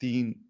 3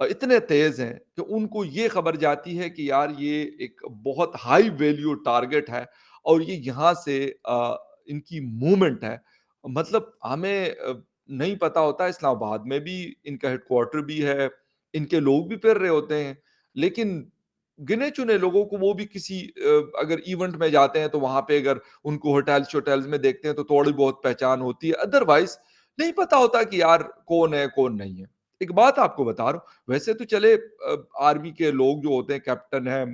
اتنے تیز ہیں کہ ان کو یہ خبر جاتی ہے کہ یار یہ ایک بہت ہائی ویلیو ٹارگٹ ہے اور یہ یہاں سے ان کی موومنٹ ہے۔ مطلب ہمیں نہیں پتا ہوتا، اسلام آباد میں بھی ان کا ہیڈ کوارٹر بھی ہے، ان کے لوگ بھی پھر رہے ہوتے ہیں، لیکن گنے چنے لوگوں کو وہ بھی کسی اگر ایونٹ میں جاتے ہیں تو وہاں پہ اگر ان کو ہوٹلز میں دیکھتے ہیں تو تھوڑی بہت پہچان ہوتی ہے، ادروائز نہیں پتا ہوتا کہ یار کون ہے کون نہیں ہے۔ ایک بات آپ کو بتا رہا ہوں، ویسے تو چلے آرمی کے لوگ جو ہوتے ہیں، کیپٹن ہے،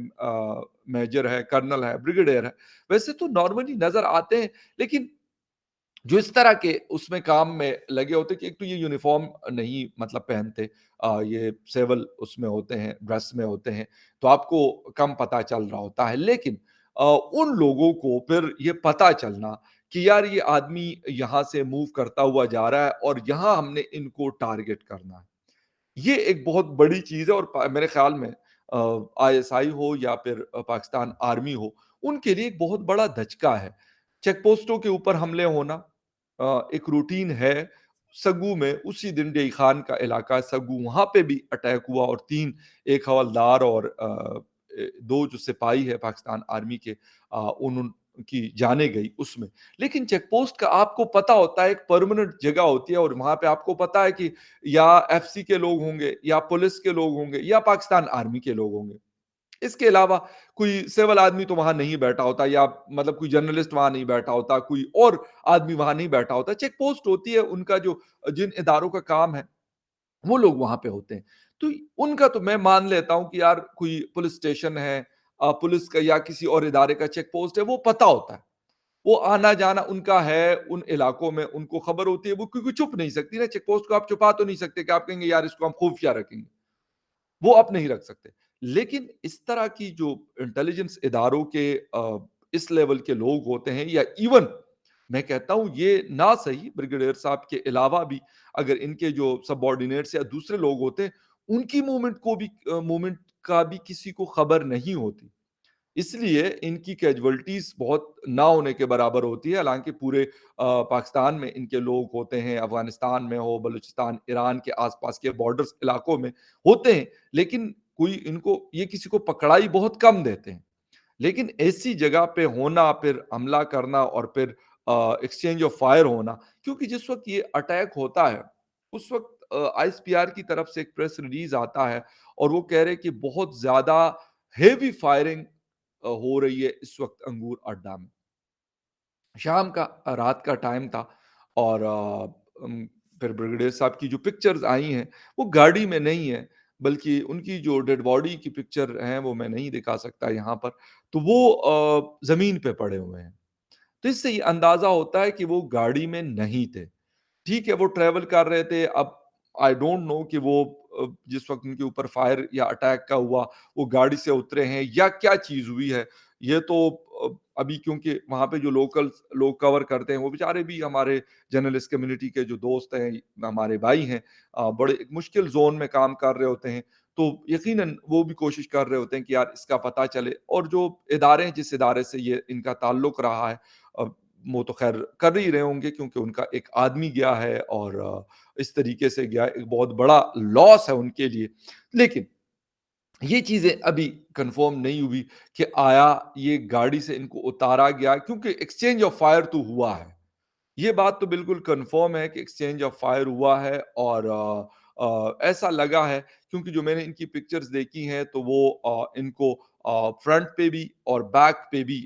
میجر ہے، کرنل ہے، بریگیڈیئر ہے، ویسے تو نارملی نظر آتے ہیں، لیکن جو اس طرح کے اس میں کام میں لگے ہوتے کہ ایک تو یہ یونیفارم نہیں مطلب پہنتے، یہ سیول اس میں ہوتے ہیں، ڈریس میں ہوتے ہیں، تو آپ کو کم پتہ چل رہا ہوتا ہے، لیکن ان لوگوں کو پھر یہ پتہ چلنا کہ یار یہ آدمی یہاں سے موو کرتا ہوا جا رہا ہے اور یہاں ہم نے ان کو ٹارگٹ کرنا ہے، یہ ایک بہت بڑی چیز ہے اور میرے خیال میں آئی ایس آئی ہو یا پھر پاکستان آرمی ہو، ان کے لیے ایک بہت بڑا دھچکا ہے۔ چیک پوسٹوں کے اوپر حملے ہونا ایک روٹین ہے۔ سگو میں اسی دن ڈی خان کا علاقہ سگو، وہاں پہ بھی اٹیک ہوا اور ایک حوالدار اور دو جو سپاہی ہے پاکستان آرمی کے، ان کی جانیں گئی اس میں۔ لیکن چیک پوسٹ کا آپ کو پتا ہوتا ہے ایک پرماننٹ جگہ ہوتی ہے اور وہاں پہ آپ کو پتا ہے کہ یا ایف سی کے لوگ ہوں گے یا پولیس کے لوگ ہوں گے یا پاکستان آرمی کے لوگ ہوں گے، اس کے علاوہ کوئی سول آدمی تو وہاں نہیں بیٹھا ہوتا، یا مطلب کوئی جرنلسٹ وہاں نہیں بیٹھا ہوتا، کوئی اور آدمی وہاں نہیں بیٹھا ہوتا۔ چیک پوسٹ ہوتی ہے ان کا، جو جن اداروں کا کام ہے وہ لوگ وہاں پہ ہوتے ہیں، تو ان کا تو میں مان لیتا ہوں کہ یار کوئی پولیس اسٹیشن ہے، پولیس کا یا کسی اور ادارے کا چیک پوسٹ ہے، وہ پتا ہوتا ہے، وہ آنا جانا ان کا ہے ان علاقوں میں، ان کو خبر ہوتی ہے، وہ کیونکہ چھپ نہیں سکتی نا، چیک پوسٹ کو آپ چھپا تو نہیں سکتے کہ آپ کہیں گے یار اس کو ہم خفیہ رکھیں گے، وہ آپ نہیں رکھ سکتے۔ لیکن اس طرح کی جو انٹیلیجنس اداروں کے اس لیول کے لوگ ہوتے ہیں، یا ایون میں کہتا ہوں یہ نہ صحیح بریگیڈیئر صاحب کے علاوہ بھی اگر ان کے جو سب آرڈینیٹس یا دوسرے لوگ ہوتے ہیں، ان کی موومنٹ کا بھی کسی کو خبر نہیں ہوتی، اس لیے ان کی کیجولٹیز بہت نہ ہونے کے برابر ہوتی ہے۔ حالانکہ پورے پاکستان میں ان کے لوگ ہوتے ہیں، افغانستان میں ہو، بلوچستان، ایران کے آس پاس کے بارڈرز علاقوں میں ہوتے ہیں، لیکن کوئی ان کو یہ کسی کو پکڑائی بہت کم دیتے ہیں۔ لیکن ایسی جگہ پہ ہونا، پھر حملہ کرنا اور پھر ایکسچینج آف فائر ہونا، کیونکہ جس وقت یہ اٹیک ہوتا ہے اس وقت آئی ایس پی آر کی طرف سے ایک پریس ریلیز آتا ہے اور وہ کہہ رہے کہ بہت زیادہ ہیوی فائرنگ ہو رہی ہے اس وقت انگور اڈا میں۔ شام کا رات کا ٹائم تھا اور پھر بریگیڈیئر صاحب کی جو پکچرز آئی ہیں وہ گاڑی میں نہیں ہے، بلکہ ان کی جو ڈیڈ باڈی کی پکچر ہیں وہ میں نہیں دکھا سکتا یہاں پر، تو وہ زمین پہ پڑے ہوئے ہیں، تو اس سے یہ اندازہ ہوتا ہے کہ وہ گاڑی میں نہیں تھے۔ ٹھیک ہے وہ ٹریول کر رہے تھے، اب آئی ڈونٹ نو کہ وہ جس وقت ان کے اوپر فائر یا اٹیک کا ہوا وہ گاڑی سے اترے ہیں یا کیا چیز ہوئی ہے، یہ تو ابھی کیونکہ وہاں پہ جو لوکل لوگ کور کرتے ہیں وہ بیچارے بھی ہمارے جرنلسٹ کمیونٹی کے جو دوست ہیں، ہمارے بھائی ہیں، بڑے ایک مشکل زون میں کام کر رہے ہوتے ہیں، تو یقیناً وہ بھی کوشش کر رہے ہوتے ہیں کہ یار اس کا پتہ چلے، اور جو ادارے جس ادارے سے یہ ان کا تعلق رہا ہے وہ تو خیر کر ہی رہے ہوں گے، کیونکہ ان کا ایک آدمی گیا ہے اور اس طریقے سے گیا، ایک بہت بڑا لاس ہے ان کے لیے۔ لیکن یہ چیزیں ابھی کنفرم نہیں ہوئی کہ آیا یہ گاڑی سے ان کو اتارا گیا، کیونکہ ایکسچینج آف فائر تو ہوا ہے، یہ بات تو بالکل کنفرم ہے کہ ایکسچینج آف فائر ہوا ہے، اور ایسا لگا ہے کیونکہ جو میں نے ان کی پکچرز دیکھی ہیں تو وہ ان کو فرنٹ پہ بھی اور بیک پہ بھی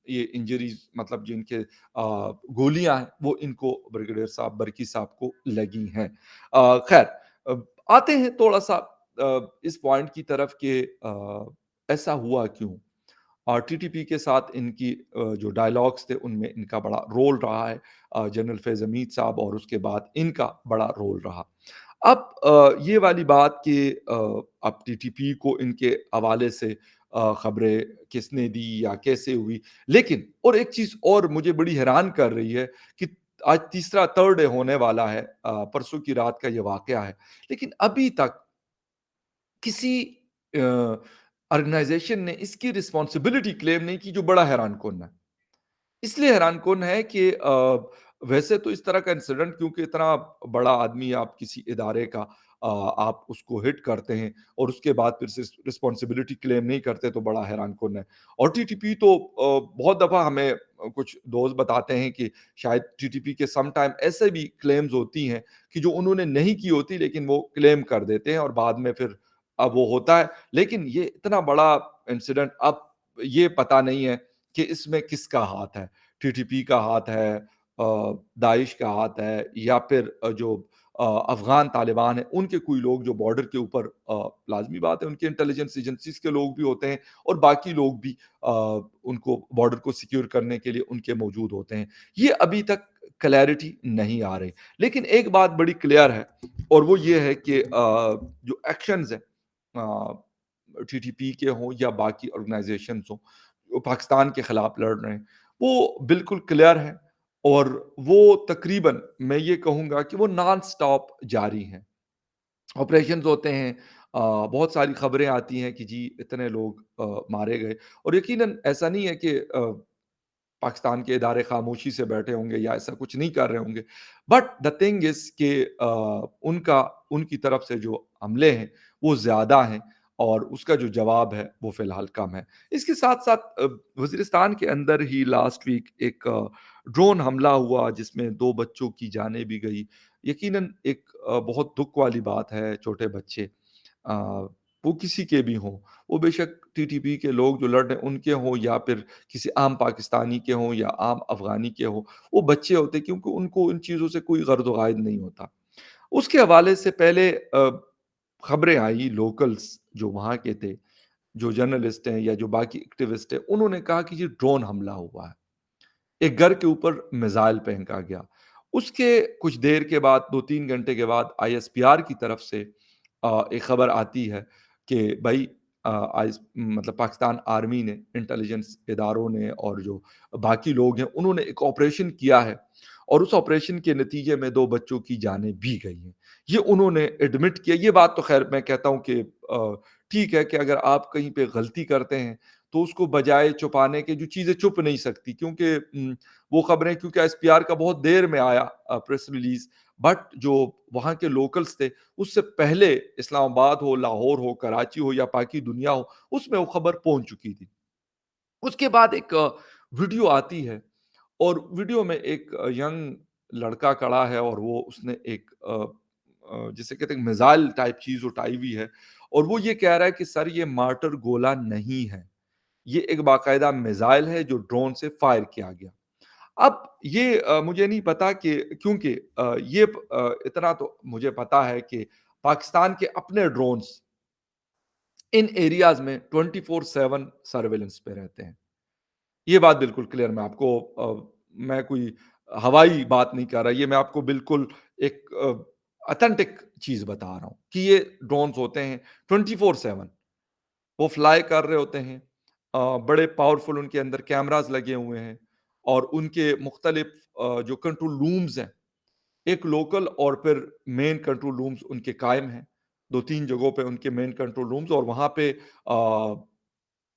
یہ انجریز مطلب جن کے گولیاں ہیں وہ ان کو بریگیڈیئر صاحب برکی صاحب کو لگی ہیں۔ خیر آتے ہیں تھوڑا سا اس پوائنٹ کی طرف کہ ایسا ہوا کیوں، اور ٹی ٹی پی کے ساتھ ان کی جو ڈائلاگس تھے ان میں ان کا بڑا رول رہا ہے، جنرل فیض حمید صاحب، اور اس کے بعد ان کا بڑا رول رہا۔ اب یہ والی بات کہ اب ٹی ٹی پی کو ان کے حوالے سے خبریں کس نے دی یا کیسے ہوئی، لیکن اور ایک چیز اور مجھے بڑی حیران کر رہی ہے کہ آج تیسرا تھرڈ ڈے ہونے والا ہے، پرسوں کی رات کا یہ واقعہ ہے، لیکن ابھی تک کسی آرگنائزیشن نے اس کی رسپانسبلٹی کلیم نہیں کی، جو بڑا حیران کن ہے۔ اس لیے حیران کن ہے کہ ویسے تو اس طرح کا انسیڈنٹ کیونکہ اتنا بڑا آدمی آپ کسی ادارے کا آپ اس کو ہٹ کرتے ہیں اور اس کے بعد پھر رسپانسبلٹی کلیم نہیں کرتے تو بڑا حیران کن ہے۔ اور ٹی ٹی پی تو بہت دفعہ ہمیں کچھ دوست بتاتے ہیں کہ شاید ٹی ٹی پی کے سم ٹائم ایسے بھی کلیمز ہوتی ہیں کہ جو انہوں نے نہیں کی ہوتی لیکن وہ کلیم کر دیتے ہیں اور بعد میں پھر اب وہ ہوتا ہے۔ لیکن یہ اتنا بڑا انسیڈنٹ، اب یہ پتہ نہیں ہے کہ اس میں کس کا ہاتھ ہے، ٹی ٹی پی کا ہاتھ ہے، داعش کا ہاتھ ہے، یا پھر جو افغان طالبان ہیں ان کے کوئی لوگ جو بارڈر کے اوپر، لازمی بات ہے ان کے انٹیلیجنس ایجنسیز کے لوگ بھی ہوتے ہیں اور باقی لوگ بھی ان کو بارڈر کو سیکیور کرنے کے لیے ان کے موجود ہوتے ہیں۔ یہ ابھی تک کلیئرٹی نہیں آ رہی، لیکن ایک بات بڑی کلیئر ہے اور وہ یہ ہے کہ جو ایکشنز ہیں ٹی ٹی پی کے ہوں یا باقی آرگنائزیشنز ہوں جو پاکستان کے خلاف لڑ رہے ہیں، وہ بالکل کلیئر ہیں اور وہ تقریباً میں یہ کہوں گا کہ وہ نان سٹاپ جاری ہیں۔ آپریشنز ہوتے ہیں، بہت ساری خبریں آتی ہیں کہ جی اتنے لوگ مارے گئے، اور یقیناً ایسا نہیں ہے کہ پاکستان کے ادارے خاموشی سے بیٹھے ہوں گے یا ایسا کچھ نہیں کر رہے ہوں گے، بٹ دا تھنگ از کہ ان کی طرف سے جو حملے ہیں وہ زیادہ ہیں اور اس کا جو جواب ہے وہ فی الحال کم ہے۔ اس کے ساتھ ساتھ وزیرستان کے اندر ہی لاسٹ ویک ایک ڈرون حملہ ہوا جس میں 2 بچوں کی جانیں بھی گئی۔ یقیناً ایک بہت دکھ والی بات ہے، چھوٹے بچے وہ کسی کے بھی ہوں، وہ بے شک ٹی ٹی پی کے لوگ جو لڑ رہے ہیں ان کے ہوں یا پھر کسی عام پاکستانی کے ہوں یا عام افغانی کے ہوں، وہ بچے ہوتے ہیں کیونکہ ان کو ان چیزوں سے کوئی غرض و غائد نہیں ہوتا۔ اس کے حوالے سے پہلے خبریں آئی، لوکلز جو وہاں کے تھے، جو جرنلسٹ ہیں یا جو باقی ایکٹیوسٹ ہیں، انہوں نے کہا کہ یہ ڈرون حملہ ہوا ہے، ایک گھر کے اوپر میزائل پھینکا گیا۔ اس کے کچھ دیر کے بعد، 2-3 گھنٹے کے بعد آئی ایس پی آر کی طرف سے ایک خبر آتی ہے کہ بھائی مطلب پاکستان آرمی نے، انٹیلیجنس اداروں نے اور جو باقی لوگ ہیں انہوں نے ایک آپریشن کیا ہے اور اس آپریشن کے نتیجے میں 2 بچوں کی جانیں بھی گئی ہیں۔ یہ انہوں نے ایڈمٹ کیا۔ یہ بات تو خیر میں کہتا ہوں کہ ٹھیک ہے کہ اگر آپ کہیں پہ غلطی کرتے ہیں تو اس کو بجائے چھپانے کے، جو چیزیں چھپ نہیں سکتی کیونکہ وہ خبریں، کیونکہ ایس پی آر کا بہت دیر میں آیا پریس ریلیز، بٹ جو وہاں کے لوکلز تھے اس سے پہلے اسلام آباد ہو، لاہور ہو، کراچی ہو یا باقی دنیا ہو، اس میں وہ خبر پہنچ چکی تھی۔ اس کے بعد ایک ویڈیو آتی ہے اور ویڈیو میں ایک ینگ لڑکا کھڑا ہے اور وہ اس نے ایک جسے کہتے ہیں میزائل ٹائپ چیز اٹھائی ہوئی ہے اور وہ یہ کہہ رہا ہے کہ سر یہ مارٹر گولہ نہیں ہے، یہ ایک باقاعدہ میزائل ہے جو ڈرون سے فائر کیا گیا۔ اب یہ مجھے نہیں پتا کہ کیونکہ یہ اتنا تو مجھے پتا ہے کہ پاکستان کے اپنے ڈرونز ان ایریاز میں 24/7 سرویلنس پہ رہتے ہیں۔ یہ بات بالکل کلیئر، میں آپ کو میں کوئی ہوائی بات نہیں کر رہا، یہ میں آپ کو بالکل ایک اتھینٹک چیز بتا رہا ہوں کہ یہ ڈرونز ہوتے ہیں 24/7، وہ فلائی کر رہے ہوتے ہیں، بڑے پاورفل ان کے اندر کیمراز لگے ہوئے ہیں اور ان کے مختلف جو کنٹرول رومز ہیں، ایک لوکل اور پھر مین کنٹرول رومز ان کے قائم ہیں، 2-3 جگہوں پہ ان کے مین کنٹرول رومز، اور وہاں پہ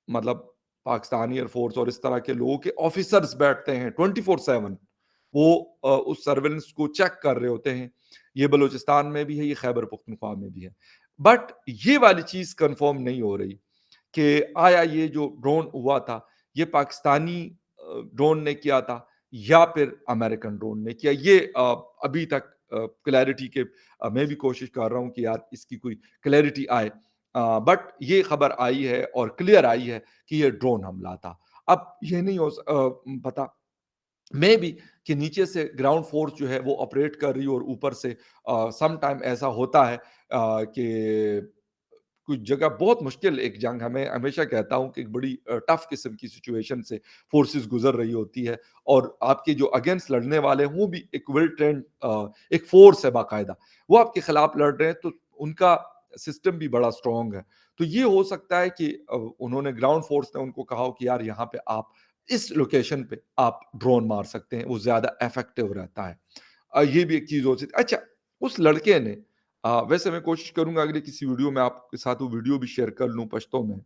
مطلب پاکستانی ایئر فورس اور اس طرح کے لوگوں کے آفیسرز بیٹھتے ہیں 24/7، وہ اس سرویلنس کو چیک کر رہے ہوتے ہیں۔ یہ بلوچستان میں بھی ہے، یہ خیبر پختونخوا میں بھی ہے، بٹ یہ والی چیز کنفرم نہیں ہو رہی کہ آیا یہ جو ڈرون ہوا تھا یہ پاکستانی ڈرون نے کیا تھا یا پھر امریکن ڈرون نے کیا۔ یہ ابھی تک کلیئرٹی کے میں بھی کوشش کر رہا ہوں کہ یار اس کی کوئی کلیئرٹی آئے، بٹ یہ خبر آئی ہے اور کلیئر آئی ہے کہ یہ ڈرون حملہ تھا۔ اب یہ نہیں ہو پتا میں بھی کہ نیچے سے گراؤنڈ فورس جو ہے وہ آپریٹ کر رہی اور اوپر سے سم ٹائم ایسا ہوتا ہے کہ کچھ جگہ بہت مشکل، ایک جنگ ہمیں ہمیشہ کہتا ہوں کہ ایک بڑی ٹف قسم کی سچویشن سے فورسز گزر رہی ہوتی ہے اور آپ کے جو اگینسٹ لڑنے والے وہ بھی ایک ویل ٹرینڈ ایک فورس ہے باقاعدہ، وہ آپ کے خلاف لڑ رہے ہیں تو ان کا سسٹم بھی بڑا اسٹرانگ ہے۔ تو یہ ہو سکتا ہے کہ انہوں نے گراؤنڈ فورس نے ان کو کہا ہو کہ یار یہاں پہ آپ اس لوکیشن پہ آپ ڈرون مار سکتے ہیں، وہ زیادہ افیکٹو رہتا ہے۔ یہ بھی ایک چیز ہو سکتی ہے۔ اچھا، اس لڑکے نے ویسے میں کوشش کروں گا اگلے کسی ویڈیو میں آپ کے ساتھ وہ ویڈیو بھی شیئر کر لوں پشتوں میں،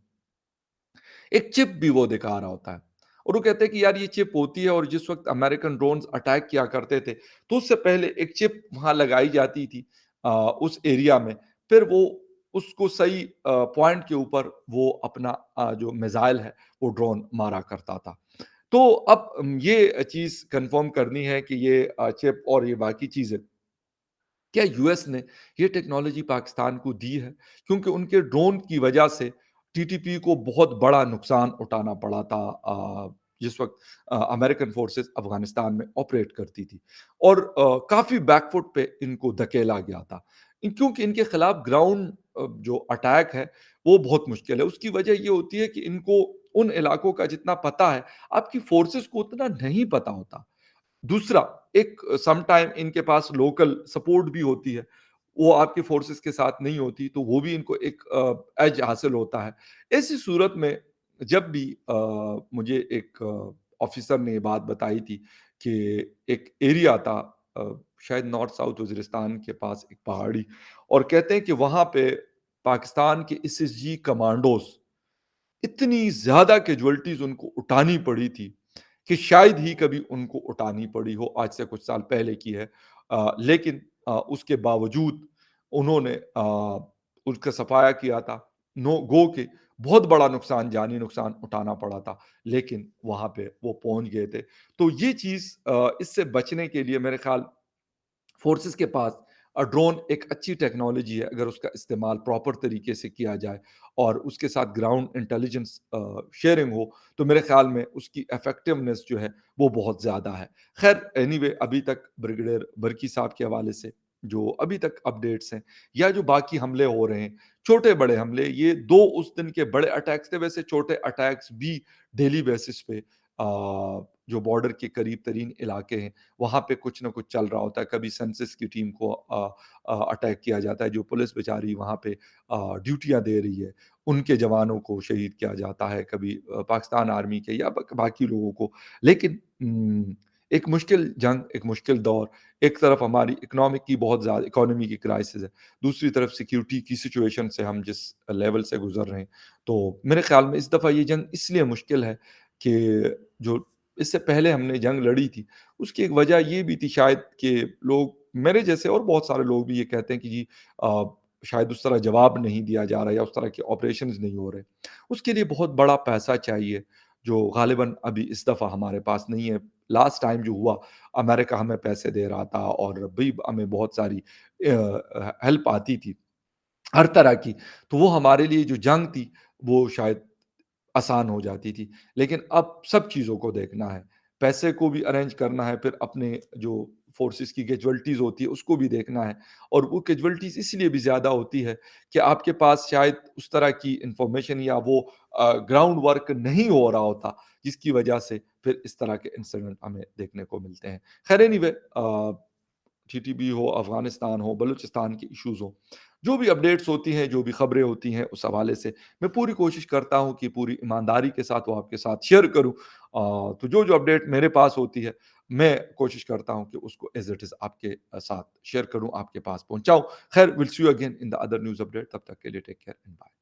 ایک چپ بھی وہ دکھا رہا ہوتا ہے اور وہ کہتے ہیں کہ یار یہ چپ ہوتی ہے اور جس وقت امریکن ڈرونز اٹیک کیا کرتے تھے تو اس سے پہلے ایک چپ وہاں لگائی جاتی تھی اس ایریا میں، پھر وہ اس کو صحیح پوائنٹ کے اوپر وہ اپنا جو میزائل ہے وہ ڈرون مارا کرتا تھا۔ تو اب یہ چیز کنفرم کرنی ہے کہ یہ چپ اور یہ باقی چیزیں کیا یو ایس نے یہ ٹیکنالوجی پاکستان کو دی ہے، کیونکہ ان کے ڈرون کی وجہ سے ٹی ٹی پی کو بہت بڑا نقصان اٹھانا پڑا تھا جس وقت امریکن فورسز افغانستان میں آپریٹ کرتی تھی، اور کافی بیک فٹ پہ ان کو دھکیلا گیا تھا، کیونکہ ان کے خلاف گراؤنڈ جو اٹیک ہے وہ بہت مشکل ہے۔ اس کی وجہ یہ ہوتی ہے کہ ان کو ان علاقوں کا جتنا پتہ ہے آپ کی فورسز کو اتنا نہیں پتہ ہوتا۔ دوسرا، ایک سم ٹائم ان کے پاس لوکل سپورٹ بھی ہوتی ہے، وہ آپ کی فورسز کے ساتھ نہیں ہوتی، تو وہ بھی ان کو ایک ایج حاصل ہوتا ہے۔ ایسی صورت میں جب بھی مجھے ایک آفیسر نے یہ بات بتائی تھی کہ ایک ایریا تھا شاید نارتھ ساؤتھ وزیرستان کے پاس ایک پہاڑی، اور کہتے ہیں کہ وہاں پہ پاکستان کے ایس ایس جی کمانڈوز اتنی زیادہ کیجولٹیز ان کو اٹھانی پڑی تھی کہ شاید ہی کبھی ان کو اٹھانی پڑی ہو، آج سے کچھ سال پہلے کی ہے۔ لیکن اس کے باوجود انہوں نے اس کا صفایا کیا تھا، نو گو کہ بہت بڑا نقصان، جانی نقصان اٹھانا پڑا تھا، لیکن وہاں پہ وہ پہنچ گئے تھے۔ تو یہ چیز اس سے بچنے کے لیے میرے خیال فورسز کے پاس ڈرون ایک اچھی ٹیکنالوجی ہے، اگر اس کا استعمال پراپر طریقے سے کیا جائے اور اس کے ساتھ گراؤنڈ انٹیلیجنس شیئرنگ ہو، تو میرے خیال میں اس کی افیکٹونیس جو ہے وہ بہت زیادہ ہے۔ خیر اینی وے، ابھی تک بریگیڈیئر برکی صاحب کے حوالے سے جو ابھی تک اپڈیٹس ہیں یا جو باقی حملے ہو رہے ہیں، چھوٹے بڑے حملے، یہ دو اس دن کے بڑے اٹیکس تھے، ویسے چھوٹے اٹیکس بھی ڈیلی بیسس پہ جو بارڈر کے قریب ترین علاقے ہیں وہاں پہ کچھ نہ کچھ چل رہا ہوتا ہے۔ کبھی سینسس کی ٹیم کو اٹیک کیا جاتا ہے، جو پولیس بیچاری وہاں پہ ڈیوٹیاں دے رہی ہے، ان کے جوانوں کو شہید کیا جاتا ہے، کبھی پاکستان آرمی کے یا باقی لوگوں کو۔ لیکن ایک مشکل جنگ، ایک مشکل دور، ایک طرف ہماری اکنامک کی بہت زیادہ اکانومی کی کرائسس ہے، دوسری طرف سیکیورٹی کی سچویشن سے ہم جس لیول سے گزر رہے ہیں، تو میرے خیال میں اس دفعہ یہ جنگ اس لیے مشکل ہے کہ جو اس سے پہلے ہم نے جنگ لڑی تھی اس کی ایک وجہ یہ بھی تھی شاید کہ لوگ میرے جیسے اور بہت سارے لوگ بھی یہ کہتے ہیں کہ جی شاید اس طرح جواب نہیں دیا جا رہا یا اس طرح کے آپریشنز نہیں ہو رہے، اس کے لیے بہت بڑا پیسہ چاہیے جو غالباً ابھی اس دفعہ ہمارے پاس نہیں ہے۔ لاسٹ ٹائم جو ہوا امریکہ ہمیں پیسے دے رہا تھا اور بھی ہمیں بہت ساری ہیلپ آتی تھی ہر طرح کی، تو وہ ہمارے لیے جو جنگ تھی وہ شاید آسان ہو جاتی تھی، لیکن اب سب چیزوں کو دیکھنا ہے، پیسے کو بھی ارینج کرنا ہے، پھر اپنے جو فورسز کی کیجولٹیز ہوتی ہے اس کو بھی دیکھنا ہے، اور وہ کیجولٹیز اس لیے بھی زیادہ ہوتی ہے کہ آپ کے پاس شاید اس طرح کی انفارمیشن یا وہ گراؤنڈ ورک نہیں ہو رہا ہوتا جس کی وجہ سے پھر اس طرح کے انسیڈنٹ ہمیں دیکھنے کو ملتے ہیں۔ خیر anyway, T T P ہو، افغانستان ہو، بلوچستان کے ایشوز ہوں، جو بھی اپڈیٹس ہوتی ہیں، جو بھی خبریں ہوتی ہیں، اس حوالے سے میں پوری کوشش کرتا ہوں کہ پوری ایمانداری کے ساتھ وہ آپ کے ساتھ شیئر کروں۔ تو جو اپڈیٹ میرے پاس ہوتی ہے میں کوشش کرتا ہوں کہ اس کو ایز اٹ از آپ کے ساتھ شیئر کروں، آپ کے پاس پہنچاؤں۔ خیر، will see you again in the other news update, تب تک کے لیے ٹیک کیئر اینڈ بائے۔